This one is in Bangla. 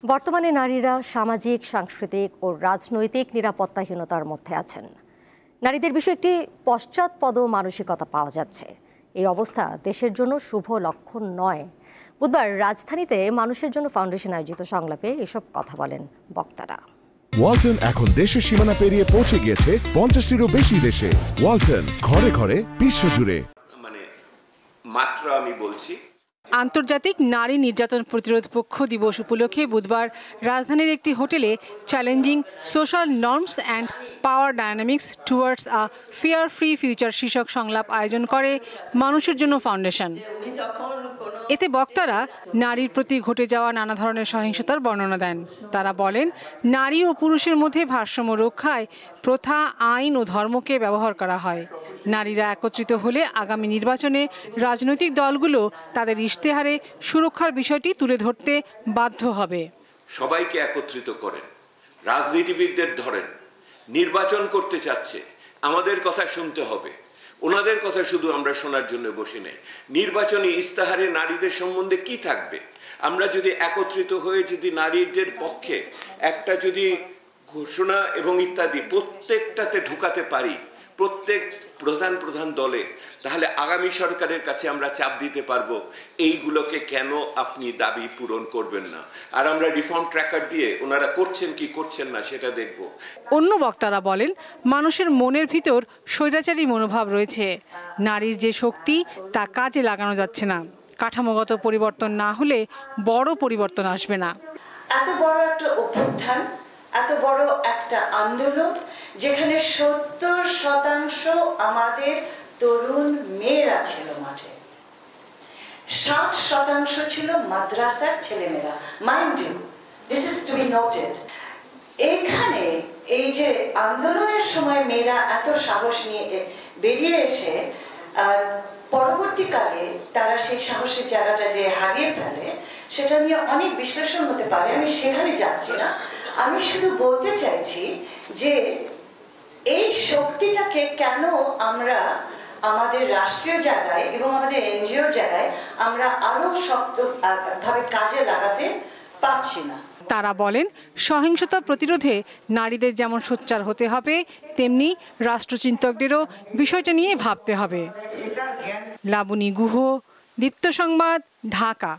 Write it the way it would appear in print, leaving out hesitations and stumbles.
বর্তমানে নারীরা সামাজিক, সাংস্কৃতিক ও রাজনৈতিক নিরাপত্তাহীনতার মধ্যে আছেন। নারীদের বিষয়ে একটি পশ্চাৎপদ মানসিকতা পাওয়া যাচ্ছে। এই অবস্থা দেশের জন্য শুভ লক্ষণ নয়। বুধবার রাজধানীতে মানুষের জন্য ফাউন্ডেশন আয়োজিত সংলাপে এসব কথা বলেন বক্তারা। ওয়ালটন এখন দেশের সীমানা পেরিয়ে পৌঁছে গিয়েছে 50টিরও বেশি দেশে। ওয়ালটন, ঘরে ঘরে, বিশ্বজুড়ে। মাত্র আমি বলছি, আন্তর্জাতিক নারী নির্যাতন প্রতিরোধ পক্ষ দিবস উপলক্ষে বুধবার রাজধানীর একটি হোটেলে challenging social norms and power dynamics towards a fair free future শীর্ষক সংলাপ আয়োজন করে মানুষের জন্য ফাউন্ডেশন। এতে বক্তারা নারীর প্রতি ঘটে যাওয়া নানা ধরনের সহিংসতার বর্ণনা দেন। তারা বলেন, নারী ও পুরুষের মধ্যে ভারসাম্য রক্ষায় প্রথা, আইন ও ধর্মকে ব্যবহার করা হয়। নারীরা একত্রিত হলে আগামী নির্বাচনে রাজনৈতিক দলগুলো তাদের ইশতেহারে সুরক্ষার বিষয়টি তুলে ধরতে বাধ্য হবে। সবাইকে একত্রিত করেন, রাজনীতিবিদদের ধরেন, নির্বাচন করতে চাচ্ছে, আমাদের কথা শুনতে হবে। ওনাদের কথা শুধু আমরা শোনার জন্য বসে নেই। নির্বাচনী ইশতেহারে নারীদের সম্বন্ধে কি থাকবে? আমরা যদি একত্রিত হয়ে যদি নারীদের পক্ষে একটা যদি ঘোষণা এবং ইত্যাদি প্রত্যেকটাতে ঢুকাতে পারি, প্রত্যেক প্রধান দলে, তাহলে আগামী সরকারের কাছে আমরা চাপ দিতে পারবো এইগুলোকে কেন আপনি দাবি পূরণ করবেন না। আর আমরা রিফর্ম ট্র্যাকার দিয়ে ওনারা করছেন কি করছেন না সেটা দেখব। অন্য বক্তারা বলেন, মানুষের মনের ভিতর স্বৈরাচারী মনোভাব রয়েছে। নারীর যে শক্তি তা কাজে লাগানো যাচ্ছে না। কাঠামোগত পরিবর্তন না হলে বড় পরিবর্তন আসবে না। এত বড় একটা অভ্যুত্থান, এত বড় একটা আন্দোলন, যেখানে 70% আমাদের তরুণ মেয়েরা ছিল মাঠে, 60% ছিল মাদ্রাসার ছেলেমেয়েরা। Mind you, this is to be noted. এখানে এই যে আন্দোলনের সময় মেয়েরা এত সাহস নিয়ে বেরিয়ে এসে পরবর্তীকালে তারা সেই সাহসের জায়গাটা যে হারিয়ে ফেলে, সেটা নিয়ে অনেক বিশ্লেষণ হতে পারে। আমি সেখানে যাচ্ছি না। আমি শুধু বলতে চাইছি যে এই শক্তিটাকে কেন আমরা আমাদের রাষ্ট্রীয় জায়গায় এবং আমাদের এনজিওর জায়গায় আমরা আরো শক্তভাবে কাজে লাগাতে পারছি না। তারা বলেন, সহিংসতা প্রতিরোধে নারীদের যেমন সোচ্চার হতে হবে, তেমনি রাষ্ট্রচিন্তকদেরও বিষয়টা নিয়ে ভাবতে হবে। লাবণী গুহ, দীপ্ত সংবাদ, ঢাকা।